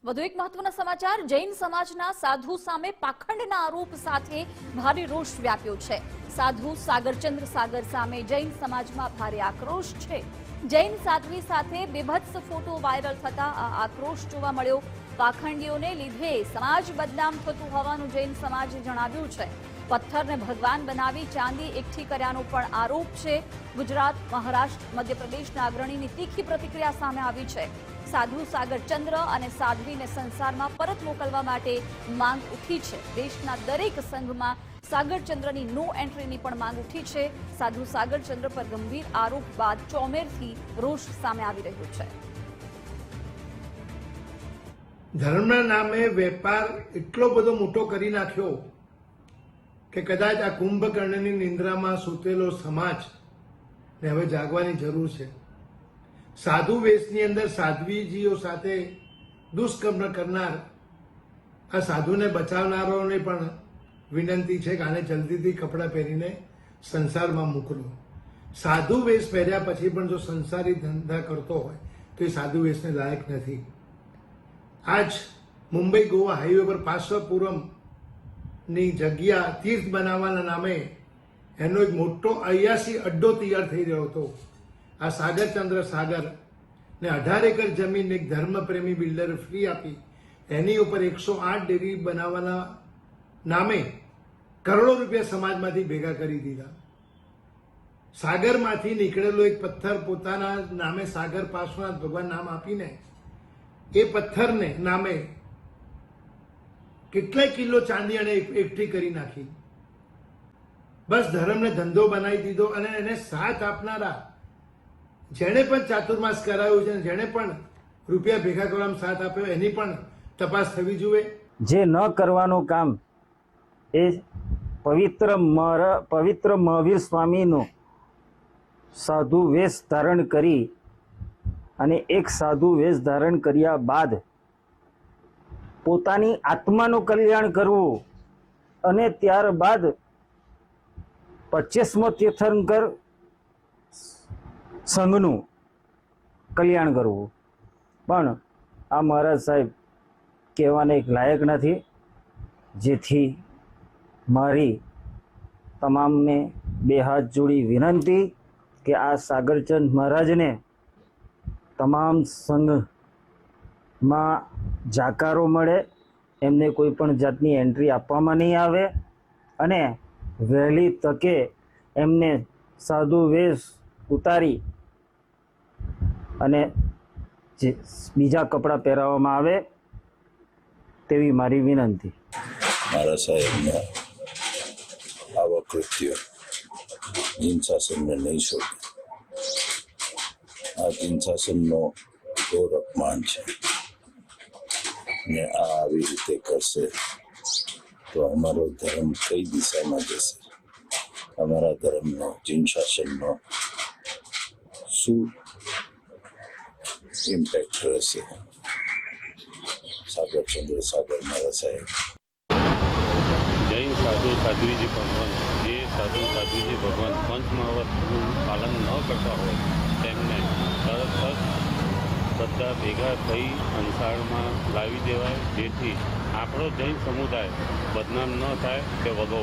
વધુ એક મહત્વના સમાચાર જૈન સમાજના સાધુ સામે પાખંડના આરોપ સાથે ભારે રોષ વ્યાપ્યો છે। સાધુ સાગરચંદ્ર સાગર સામે જૈન સમાજમાં ભારે આક્રોશ છે। જૈન સાધ્વી સાથે બેભત્સ ફોટો વાયરલ થતા આ આક્રોશ જોવા મળ્યો। પાખંડીઓને લીધે સમાજ બદનામ થતું હોવાનું જૈન સમાજે જણાવ્યું છે। પથ્થરને ભગવાન બનાવી ચાંદી એકઠી કર્યાનો પણ આરોપ છે। ગુજરાત, મહારાષ્ટ્ર, મધ્યપ્રદેશના અગ્રણીની તીખી પ્રતિક્રિયા સામે આવી છે। સાધુ સાગરચંદ્ર અને સાધ્વીને સંસારમાં પરત મોકલવા માટે માંગ ઉઠી છે। દેશના દરેક સંઘમાં સાગરચંદ્રની નો એન્ટ્રીની પણ માંગ ઉઠી છે। સાધુ સાગરચંદ્ર પર ગંભીર આરોપ બાદ ચોમેરથી રોષ સામે આવી રહ્યો છે। ધર્મના નામે વેપાર એટલો બધો મોટો કરી નાખ્યો કે કદાચ આ કુંભકર્ણની નિંદ્રામાં સૂતેલો સમાજને હવે જાગવાની જરૂર છે। સાધુ વેશની અંદર સાધ્વીજીઓ સાથે દુષ્કર્મ કરનાર આ સાધુને બચાવનારાઓને પણ વિનંતી છે કે આને જલ્દીથી કપડાં પહેરીને સંસારમાં મોકલો। સાધુ વેશ પહેર્યા પછી પણ જો સંસારી ધંધા કરતો હોય તો એ સાધુ વેશને લાયક નથી। આજ મુંબઈ ગોવા હાઈવે પર પાર્શ્વપુરમની જગ્યા તીર્થ બનાવવાના નામે એનો એક મોટો 88 અડ્ડો તૈયાર થઈ રહ્યો હતો। આ સાગરચંદ્ર સાગર ને 18 એકર જમીન એક ધર્મપ્રેમી બિલ્ડરે ફ્રી આપી એની ઉપર 108 ડેરી બનાવવાના નામે કરોડો રૂપિયા સમાજમાંથી ભેગા કરી દીધા। સાગરમાંથી નીકળેલો એક પથ્થર પોતાના નામે સાગર પાર્શ્વનાથ ભગવાન નામ આપીને એ પથ્થરને નામે કેટલાય કિલો ચાંદી અને એકઠી કરી નાખી। બસ ધર્મને ધંધો બનાવી દીધો અને એને સાથ આપનારા જેણે પણ ચાતુર્માસ કરાવ્યું છે, જેણે પણ રૂપિયા ભેગા કરવામાં સાથ આપ્યો એની પણ તપાસ થવી જોઈએ। જે ન કરવાનું કામ એ પવિત્ર મહાવીર સ્વામીનો સાધુ વેશ ધારણ કરી અને એક સાધુ વેશ ધારણ કર્યા બાદ પોતાની આત્માનું કલ્યાણ કરવું અને ત્યારબાદ 25મો તીર્થંકર સંઘનું કલ્યાણ કરવું પણ આ મહારાજ સાહેબ કહેવાને એક લાયક નથી। જેથી મારી તમામને બે હાથ જોડી વિનંતી કે આ સાગરચંદ મહારાજને તમામ સંઘમાં જાકારો મળે, એમને કોઈ પણ જાતની એન્ટ્રી આપવામાં નહીં આવે અને વહેલી તકે એમને સાધુ વેશ ઉતારી અને જે બીજા કપડાં પહેરાવવામાં આવે તેવી મારી વિનંતી। મારા સાહેબના આવા કૃત્યો જીન શાસનને નહીં શોધે। આ જીન શાસનનો ઘોર અપમાન છે ને આ આવી રીતે કરશે તો અમારો ધર્મ કઈ દિશામાં જશે? અમારા ધર્મનો જીન શાસનનો શું ઇમ્પેક્ટ રહેશે? સાગરચંદ્ર સાગર મારા સાહેબ। જૈન સાધુ સાધ્વીજી ભગવાન, જે સાધુ સાધ્વીજી ભગવાન પંચમહાવતનું પાલન ન કરતા હોય તેમને તરત જ બધા ભેગા થઈ સંસારમાં લાવી દેવાય, જેથી આપણો જૈન સમુદાય બદનામ ન થાય કે વગોવાય।